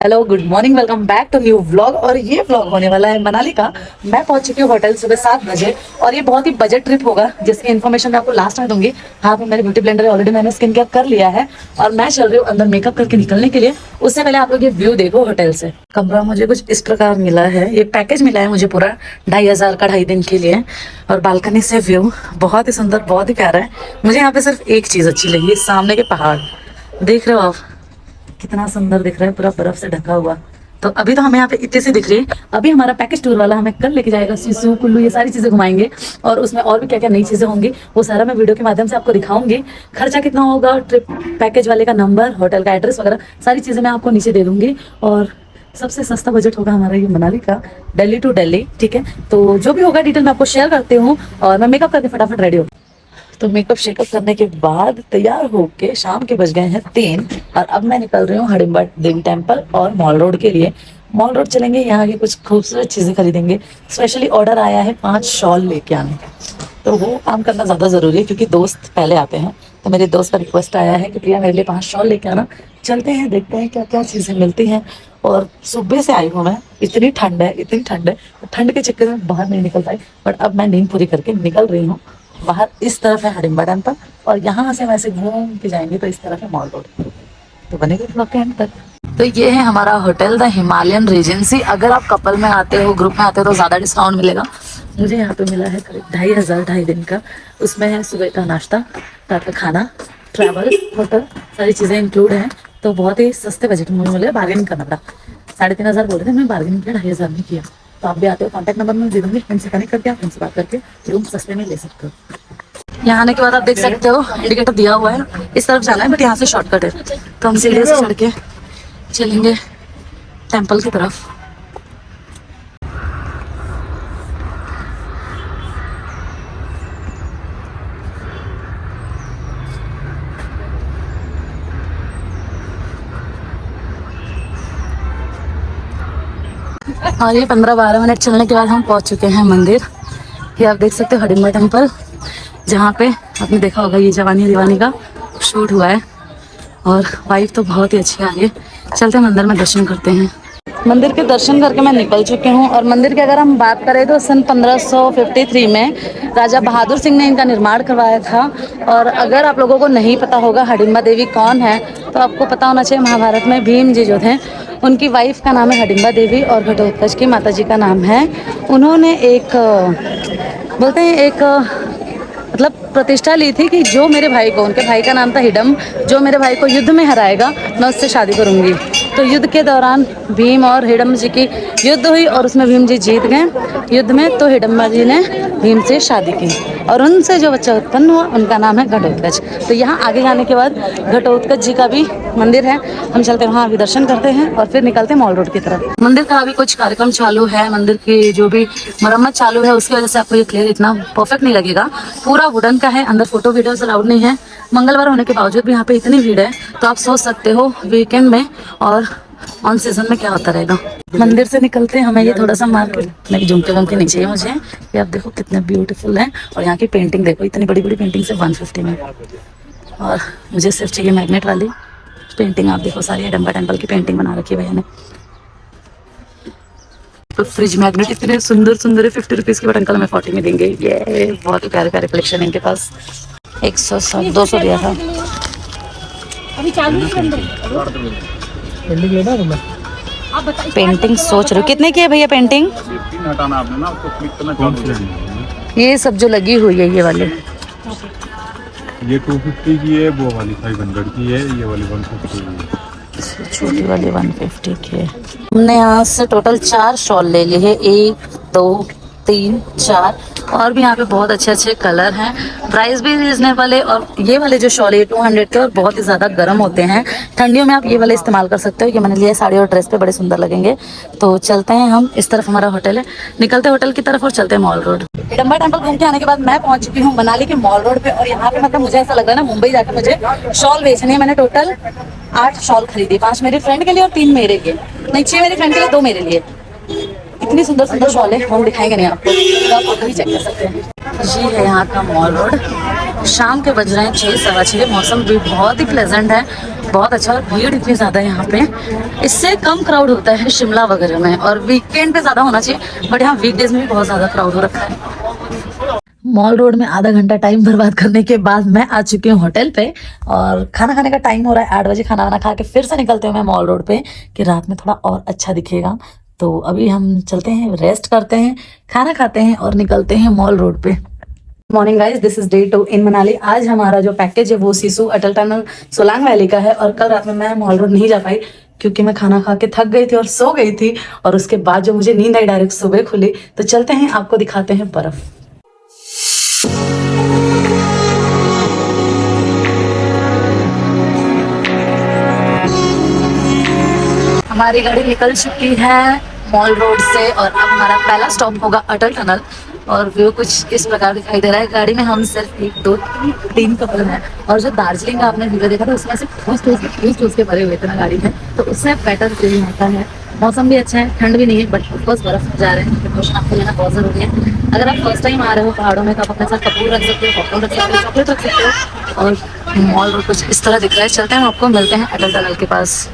Hello, good morning, welcome back to new vlog. और ये vlog होने वाला है मनाली का। मैं पहुंच चुकी हूँ होटल सुबह 7 बजे। और ये बहुत ही बजट ट्रिप होगा जिसकी इन्फॉर्मेशन मैं आपको लास्ट में दूंगी। हाँ, तो मेरे ब्यूटी ब्लेंडर ऑलरेडी मैंने स्किन केयर कर लिया है और मैं चल रही हूँ अंदर मेकअप करके निकलने के लिए। उससे पहले आप लोग ये व्यू देखो होटल से। कमरा मुझे कुछ इस प्रकार मिला है, ये पैकेज मिला है मुझे पूरा 2,500 का 2.5 दिन के लिए। और बालकनी से व्यू बहुत ही सुंदर, बहुत ही प्यारा है। मुझे यहाँ पे सिर्फ एक चीज अच्छी लगी, सामने के पहाड़ देख रहे हो आप, कितना सुंदर दिख रहा है, पूरा बर्फ से ढका हुआ। तो अभी तो हमें यहाँ पे इतने से दिख रही है। अभी हमारा पैकेज टूर वाला हमें कल लेके जाएगा, सिसु कुल्लू ये सारी चीजें घुमाएंगे। और उसमें और भी क्या क्या नई चीजें होंगी वो सारा मैं वीडियो के माध्यम से आपको दिखाऊंगी। खर्चा कितना होगा, ट्रिप पैकेज वाले का नंबर, होटल का एड्रेस वगैरह सारी चीजें मैं आपको नीचे दे दूंगी। और सबसे सस्ता बजट होगा हमारा ये मनाली का, दिल्ली टू दिल्ली। ठीक है, तो जो भी होगा डिटेल मैं आपको शेयर करती हूँ। और मैं मेकअप करके फटाफट रेडी हूँ। तो मेकअप शेकअप करने के बाद तैयार होके शाम के बज गए हैं 3। और अब मैं निकल रही हूँ हडिम्बा देवी टेम्पल और मॉल रोड के लिए। मॉल रोड चलेंगे, यहाँ की कुछ खूबसूरत चीजें खरीदेंगे। स्पेशली ऑर्डर आया है 5 शॉल लेके आने का, तो वो काम करना ज्यादा जरूरी है क्योंकि दोस्त पहले आते हैं। तो मेरे दोस्त का रिक्वेस्ट आया है कि प्रिया मेरे लिए 5 शॉल लेके आना। चलते हैं, देखते हैं क्या क्या चीजें मिलती हैं। और सुबह से आई हूँ मैं, इतनी ठंड है, इतनी ठंड है, ठंड के चक्कर में बाहर नहीं निकल पाई। बट अब मैं नींद पूरी करके निकल रही हूँ बाहर। इस तरफ है हडिम्बा टेम्पल और यहाँ से वैसे घूम के जाएंगे तो इस तरफ है मॉल रोड। तो बनेगा ब्लॉग के एंड तक। तो ये है हमारा होटल द हिमालयन रेजेंसी। अगर आप कपल में आते हो, ग्रुप में आते हो तो ज़्यादा डिस्काउंट मिलेगा। मुझे यहाँ पे मिला है करीब 2,500 2.5 दिन का। उसमें है सुबह का नाश्ता, रात का खाना, ट्रैवल, होटल, सारी चीज़ें इंक्लूड हैं। तो बहुत ही सस्ते बजट में मुझे मिलेगा। बार्गेनिंग करना पड़ा, 3,500 बोल रहे थे, मैं बार्गेनिंग किया 2,500 में किया। तो आप भी आते हो, कॉन्टैक्ट नंबर में दे दूंगी, इनसे कनेक्ट करके आप इनसे बात करके रूम सस्ते में ले सकते हो। यहाँ आने के बाद आप देख सकते हो इंडिकेटर दिया हुआ है, इस तरफ जाना है, बट यहाँ से शॉर्टकट है। तो हम सीढ़ी से चढ़ के चलेंगे टेम्पल की तरफ। और ये 15-12 मिनट चलने के बाद हम पहुँच चुके हैं मंदिर। ये आप देख सकते हो हडिम्बा टेम्पल, जहाँ पे आपने देखा होगा ये जवानी दीवानी का शूट हुआ है। और वाइफ तो बहुत ही अच्छी आ रही है। चलते हैं मंदिर में दर्शन करते हैं। मंदिर के दर्शन करके मैं निकल चुकी हूँ। और मंदिर की अगर हम बात करें तो सन 1553 में राजा बहादुर सिंह ने इनका निर्माण करवाया था। और अगर आप लोगों को नहीं पता होगा हडिम्बा देवी कौन है, तो आपको पता होना चाहिए महाभारत में भीम जी जो थे उनकी वाइफ का नाम है हडिम्बा देवी और घटोत्कच की माता जी का नाम है। उन्होंने एक बोलते हैं एक मतलब प्रतिष्ठा ली थी कि जो मेरे भाई को, उनके भाई का नाम था हिडम, जो मेरे भाई को युद्ध में हराएगा मैं उससे शादी करूंगी। तो युद्ध के दौरान भीम और हिडम जी की युद्ध हुई और उसमें भीम जी जीत गए युद्ध में। तो हिडम्बा जी ने भीम से शादी की और उनसे जो बच्चा उत्पन्न हुआ उनका नाम है घटोत्कच। तो यहाँ आगे जाने के बाद घटोत्कच जी का भी मंदिर है। हम चलते हैं वहाँ, अभी दर्शन करते हैं और फिर निकलते हैं मॉल रोड की तरफ। मंदिर का अभी कुछ कार्यक्रम चालू है, मंदिर की जो भी मरम्मत चालू है उसकी वजह से आपको ये क्लियर इतना परफेक्ट नहीं लगेगा। पूरा वुडन का है, अंदर फोटो वीडियोस अलाउड नहीं है। मंगलवार होने के बावजूद भी यहाँ पे इतनी भीड़ है, तो आप सोच सकते हो वीकेंड में और ऑन सीजन में क्या होता रहेगा। मंदिर से निकलते हैं, हमें ये थोड़ा सा मार्केट नहीं, झुमके वुमके नहीं चाहिए मुझे। ये आप देखो कितने ब्यूटीफुल है। और यहाँ की पेंटिंग देखो, इतनी बड़ी बड़ी पेंटिंग सिर्फ 150 में। और मुझे सिर्फ चाहिए मैग्नेट वाली पेंटिंग। आप देखो सारी हडिम्बा टेम्पल की पेंटिंग बना रखी है भैया ने। तो फ्रिज मैग्नेट इतने सुंदर सुंदर है, 50 रुपीज़ के, बट अंकल हमें 40 में देंगे। ये बहुत ही प्यारे प्यारे कलेक्शन है इनके पास। 100 200 दिया था। अभी चालू पेंटिंग सोच रहे हो कितने की है भैया पेंटिंग? हटाना आपने ना, उसको क्लिक करना चालू करना। ये सब जो लगी हुई है ये वाले, ये 250 की है, वो वाली 500 की है, ये वाली 150 की है। छोटी वाली 150 की है। हमने यहाँ से टोटल 4 शॉल ले लिए हैं, 1 2 3 4। और भी यहाँ पे बहुत अच्छे अच्छे कलर हैं, प्राइस भी रीजनेबल है। और ये वाले जो शॉल है 200 के और बहुत ही ज़्यादा गर्म होते हैं। ठंडियों में आप ये वाले इस्तेमाल कर सकते हो। ये मैंने लिया साड़ी और ड्रेस पे, बड़े सुंदर लगेंगे। तो चलते हैं हम, इस तरफ हमारा होटल है, निकलते हैं होटल की तरफ और चलते हैं मॉल रोड। हिडम्बा टेम्पल घूम के आने के बाद मैं पहुंच चुकी हूँ मनाली के मॉल रोड पे। और यहाँ पे मतलब मुझे ऐसा लग रहा है ना मुंबई जाकर मुझे शॉल बेचनी है। मैंने टोटल 8 शॉल खरीदी, 5 मेरे फ्रेंड के लिए और 3 मेरे लिए, नहीं 6 मेरे फ्रेंड के लिए, 2 मेरे लिए। इतनी सुंदर सुंदर शॉल है, हम दिखाएंगे नहीं आपको, तो आप फोटो ही चेक कर सकते हैं। ये है यहाँ का मॉल रोड शाम के बज रहे हैं 6 सवा 6। मौसम भी बहुत ही प्लेजेंट है, बहुत अच्छा। और भीड़ इतनी ज़्यादा है यहाँ पे, इससे कम क्राउड होता है शिमला वगैरह में, और वीकेंड पे ज़्यादा होना चाहिए, बट यहाँ वीकडेज में भी बहुत ज़्यादा क्राउड हो रखा है। मॉल रोड में आधा घंटा टाइम बर्बाद करने के बाद मैं आ चुकी हूँ होटल पे, और खाना खाने का टाइम हो रहा है 8 बजे। खाना वाना खा के फिर से निकलते हैं मैं मॉल रोड पे कि रात में थोड़ा और अच्छा दिखेगा। तो अभी हम चलते हैं, रेस्ट करते हैं, खाना खाते हैं और निकलते हैं मॉल रोड पे। Morning guys, this is day 2 इन मनाली। आज हमारा जो पैकेज है वो सिसु अटल टनल सोलांग वैली का है, और कल रात में मैं मॉल रोड नहीं जा पाई क्योंकि मैं खाना खा के थक गई थी और सो गई थी, और उसके बाद जो मुझे नींद आई डायरेक्ट सुबह खुली। तो चलते हैं, आपको दिखाते हैं बर्फ। हमारी गाड़ी निकल चुकी है मॉल रोड से, और अब हमारा पहला स्टॉप होगा अटल टनल। और व्यू कुछ इस प्रकार दिखाई दे रहा है। गाड़ी में हम सिर्फ 1 2 3 कपल हैं, और जो दार्जिलिंग का आपने वीडियो देखा था उसमें से ठूस के भरे हुए थे ना गाड़ी में, तो उससे बेटर फील होता है। मौसम भी अच्छा है, ठंड भी नहीं है, बट ऑफकोर्स बर्फ में जा रहे हैं, प्रिकॉशन आपको लेना बहुत ज़रूरी है। अगर आप फर्स्ट टाइम आ रहे हो पहाड़ों में तो आप अपने साथ कपूर रख सकते हो, पॉपकॉर्न रख सकते हो, चॉकलेट रख सकते हो। और मॉल रोड कुछ इस तरह दिख रहा है। चलते हैं, आपको मिलते हैं अटल टनल के पास।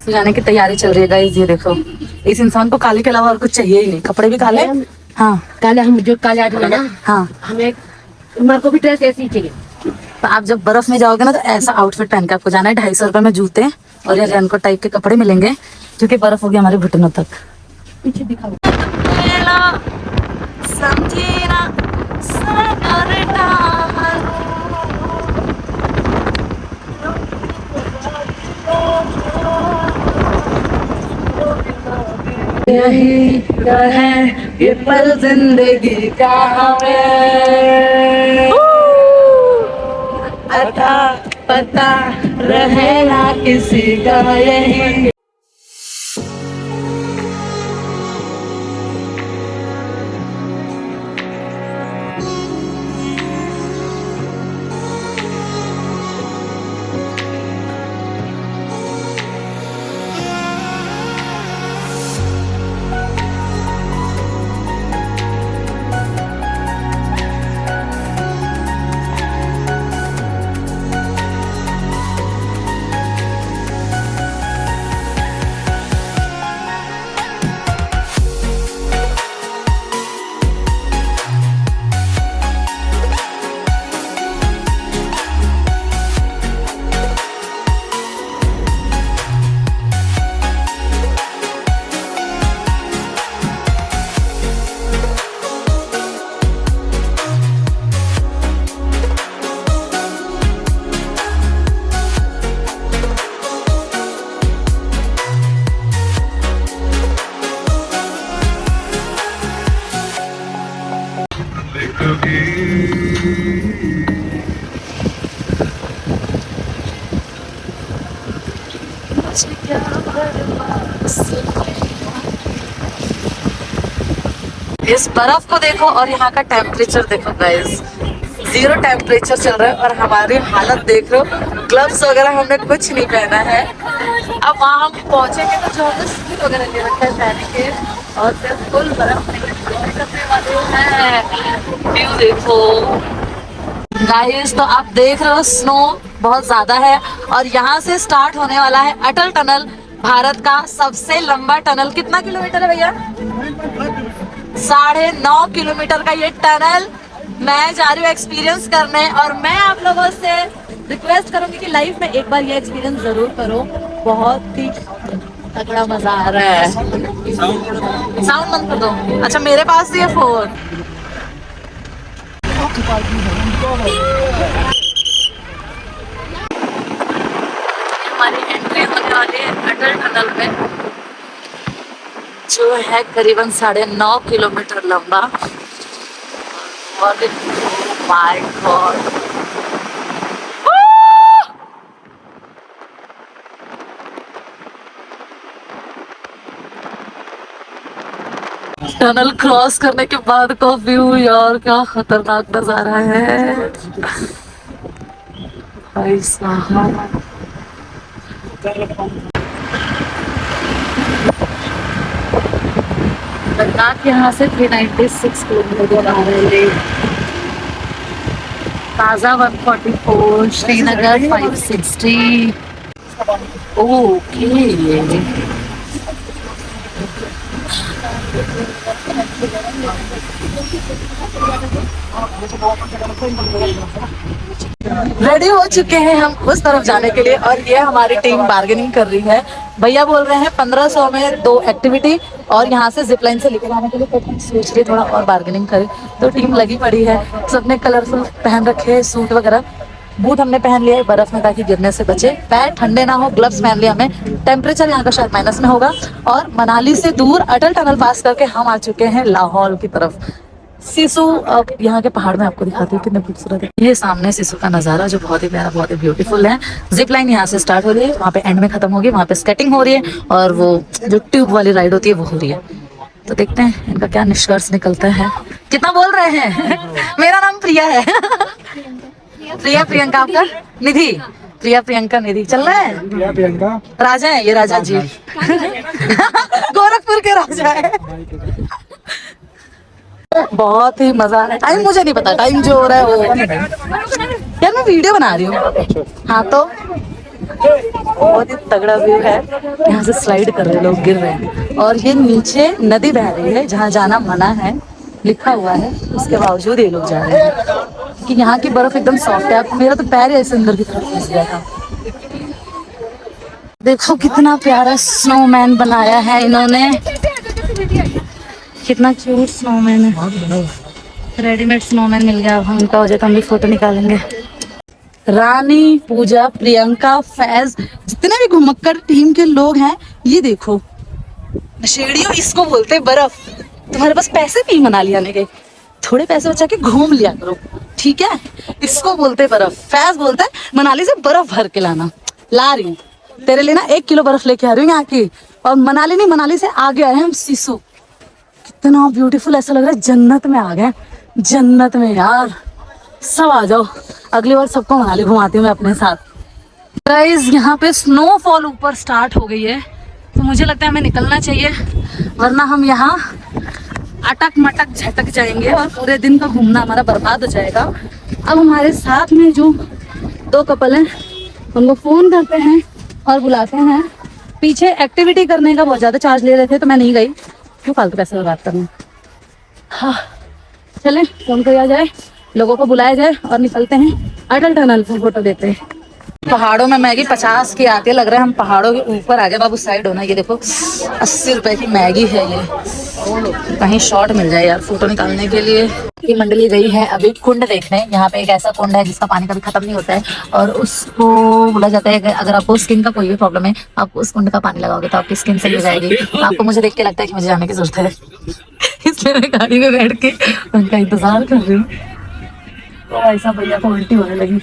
जाने की तैयारी चल रही है गाइस। ये देखो, इस इंसान को काले के अलावा और कुछ चाहिए ही नहीं। कपड़े भी काले। हाँ काले, हम जो काले आदमी है ना, हाँ, हमें हमारे को भी ड्रेस ऐसी ही चाहिए। तो आप जब बर्फ में जाओगे ना तो ऐसा आउटफिट पहन के आपको जाना है। 250 रुपए में जूते और ये रेनकोट टाइप के कपड़े मिलेंगे, क्योंकि बर्फ होगी हमारे घुटनों तक। पीछे दिखाओ। यही है ये पल जिंदगी का हमें अता पता रहे ना किसी का। यही इस बर्फ को देखो और यहाँ का टेम्परेचर देखो गाइस, 0 टेम्परेचर चल रहा है। और हमारी हालत देख रहे हो, ग्लव्स वगैरह हमने कुछ नहीं पहना है। अब वहाँ हम पहुँचेंगे तो जो हमने स्लीप वगैरह ले रखा है पहन के, और फिर फुल बर्फ में enjoy करने वाले हैं। व्यू देखो गाइस, तो आप देख रहे हो स्नो बहुत ज्यादा है, और यहाँ से स्टार्ट होने वाला है अटल टनल, भारत का सबसे लंबा टनल। कितना किलोमीटर है भैया? 9.5 किलोमीटर का ये टनल मैं जा रही हूँ एक्सपीरियंस करने। और मैं आप लोगों से रिक्वेस्ट करूंगी कि लाइफ में एक बार ये एक्सपीरियंस जरूर करो, बहुत ही तगड़ा मजा आ रहा है। साउंड बंद कर दो। अच्छा, मेरे पास ही है फोन। हमारी एंट्री होने वाली है अटल टनल में। जो है करीबन 9.5 किलोमीटर लंबा। और माय गॉड, टनल क्रॉस करने के बाद का व्यू यार क्या खतरनाक नजारा है भाई साहब। लद्दाख यहाँ से 396 किलोमीटर आ रहे हैं, ताज़ा 144, श्रीनगर 560। ओके रेडी हो चुके हैं हम उस तरफ जाने के लिए, और ये हमारी टीम बार्गेनिंग कर रही है। भैया बोल रहे हैं 1500 में 2 एक्टिविटी और यहाँ से जिप लाइन से लेकर आने के लिए, तो हम सोच रहे थोड़ा और बार्गेनिंग करें। तो टीम लगी पड़ी है, सबने कलरफुल पहन रखे हैं सूट वगैरह। बूट हमने पहन लिया है बर्फ में ताकि गिरने से बचे, पैर ठंडे ना हो, ग्लव्स पहन लिया हमें। टेम्परेचर यहाँ का शायद माइनस में होगा। और मनाली से दूर अटल टनल पास करके हम आ चुके हैं लाहौल की तरफ। सिसु, अब यहाँ के पहाड़ में आपको दिखाती हूँ कितने खूबसूरत है। ये सामने सिसु का नजारा जो बहुत ही प्यारा, बहुत ही ब्यूटीफुल है। जिप लाइन यहाँ से स्टार्ट हो रही है, वहाँ पे एंड में खत्म होगी, वहाँ पे स्केटिंग हो रही है, और वो जो ट्यूब वाली राइड होती है वो हो रही है। तो देखते हैं इनका क्या निष्कर्ष निकलता है। कितना बोल रहे हैं? मेरा नाम प्रिया है। प्रिया प्रियंका, आपका? निधि, प्रिया प्रियंका निधि। चल रहा है? प्रिया प्रियंका राजा है ये, राजा जी। गोरखपुर के राजा है। बहुत ही मजा आ रहा है। टाइम मुझे नहीं पता, टाइम जो हो रहा है वो यार मैं वीडियो बना रही हूँ। हाँ तो बहुत ही तगड़ा व्यू है। यहाँ से स्लाइड कर रहे लोग, गिर रहे हैं, और ये नीचे नदी बह रही है जहाँ जाना मना है लिखा हुआ है, उसके बावजूद ये लोग जा रहे हैं कि यहाँ की बर्फ एकदम सॉफ्ट है। मेरा तो पैर ऐसे अंदर की तरफ फंस गया था। देखो कितना प्यारा स्नोमैन बनाया है इन्होंने, कितना क्यूट स्नोमैन है। रेडीमेड स्नोमैन मिल गया, अब हम इनका हो जाए तो हम भी फोटो निकालेंगे। रानी, पूजा, प्रियंका, फैज, जितने भी घुमक्कड़ टीम के लोग हैं, ये देखो नशेड़ियों इसको बोलते हैं बर्फ। तुम्हारे पास पैसे नहीं मनाली आने के, थोड़े पैसे बचा के घूम लिया करो, ठीक है? इसको बोलते हैं बर्फ। फैज बोलता है मनाली से बर्फ भर के लाना। ला रही हूँ तेरे लिए ना, 1 किलो बर्फ लेके आ रही हूँ यहाँ की। और मनाली नहीं, मनाली से आगे आए हैं हम सिसु। कितना ब्यूटीफुल, ऐसा लग रहा है जन्नत में आ गए, जन्नत में यार। सब आ जाओ, अगली बार सबको मनाली घुमाती हूँ मैं अपने साथ। गाइस यहाँ पे स्नोफॉल ऊपर स्टार्ट हो गई है, तो मुझे लगता है हमें निकलना चाहिए, वरना हम यहाँ अटक मटक झटक जाएंगे और पूरे दिन का घूमना हमारा बर्बाद हो जाएगा। अब हमारे साथ में जो 2 कपल हैं उनको फोन करते हैं और बुलाते हैं। पीछे एक्टिविटी करने का बहुत ज्यादा चार्ज ले रहे थे तो मैं नहीं गई, क्यों फालतू पैसे बर्बाद करना। हाँ चलें, फोन किया जाए, लोगों को बुलाया जाए और निकलते हैं अटल टनल पर फोटो देते हैं। पहाड़ों में मैगी 50 की आती है, लग रहा है हम पहाड़ों के ऊपर आ गए। बाबू साइड होना, ये देखो 80 रुपए की मैगी है ये। कहीं शॉट मिल जाए यार फोटो निकालने के लिए। ये मंडली गई है अभी कुंड देखने। यहाँ पे एक ऐसा कुंड है जिसका पानी कभी खत्म नहीं होता है, और उसको बोला जाता है कि अगर आपको स्किन का कोई भी प्रॉब्लम है, आप उस कुंड का पानी लगाओगे तो आपकी स्किन सही हो जाएगी। आपको मुझे देख के लगता है कि मुझे जाने की जरूरत है, इसलिए मैं गाड़ी में बैठ के उनका इंतजार कर रही हूँ। तो ऐसा भैया को उल्टी होने लगी।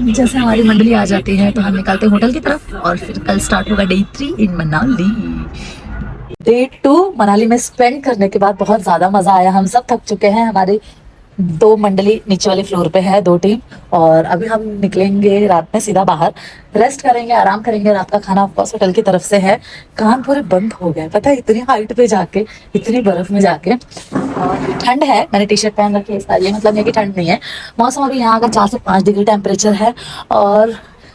जैसे हमारी मंडली आ जाती है तो हम निकलते हैं होटल की तरफ, और फिर कल स्टार्ट होगा डे 3 इन मनाली। डे 2 मनाली में स्पेंड करने के बाद बहुत ज्यादा मजा आया। हम सब थक चुके हैं, हमारी 2 मंडली नीचे वाले फ्लोर पे है, 2 टीम, और अभी हम निकलेंगे रात में सीधा बाहर, रेस्ट करेंगे, आराम करेंगे। रात का खाना ऑफकोर्स होटल की तरफ से है। कान पूरे बंद हो गए, पता है, इतनी हाइट पे जाके, इतनी बर्फ में जाके। और ठंड है, मैंने टी शर्ट पहन रखी है, इसका ये मतलब नहीं कि ठंड नहीं है। मौसम अभी यहाँ का 4 से 5 डिग्री टेम्परेचर है। और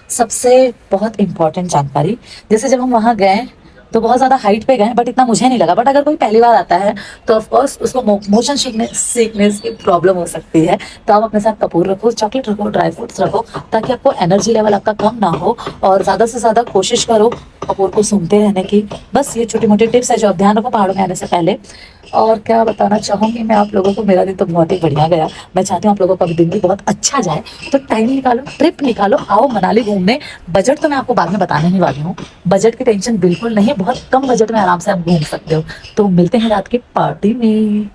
सबसे बहुत इंपॉर्टेंट जानकारी, जैसे जब हम वहाँ गए तो बहुत ज्यादा हाइट पे गए, बट इतना मुझे नहीं लगा। बट अगर कोई पहली बार आता है तो ऑफ कोर्स उसको मोशन सिकनेस की प्रॉब्लम हो सकती है। तो आप अपने साथ कपूर रखो, चॉकलेट रखो, ड्राई फ्रूट्स रखो, ताकि आपको एनर्जी लेवल आपका कम ना हो। और ज्यादा से ज्यादा कोशिश करो कपूर को सूंघते रहने की। बस ये छोटी मोटी टिप्स है जो आप ध्यान रखो पहाड़ों में आने से पहले। और क्या बताना चाहूंगी मैं आप लोगों को, मेरा दिन तो बहुत ही बढ़िया गया। मैं चाहती हूँ आप लोगों का भी दिन भी बहुत अच्छा जाए। तो टाइम निकालो, ट्रिप निकालो, आओ मनाली घूमने। बजट तो मैं आपको बाद में बताने ही वाली हूँ, बजट की टेंशन बिल्कुल नहीं है, बहुत कम बजट में आराम से आप घूम सकते हो। तो मिलते हैं रात की पार्टी में।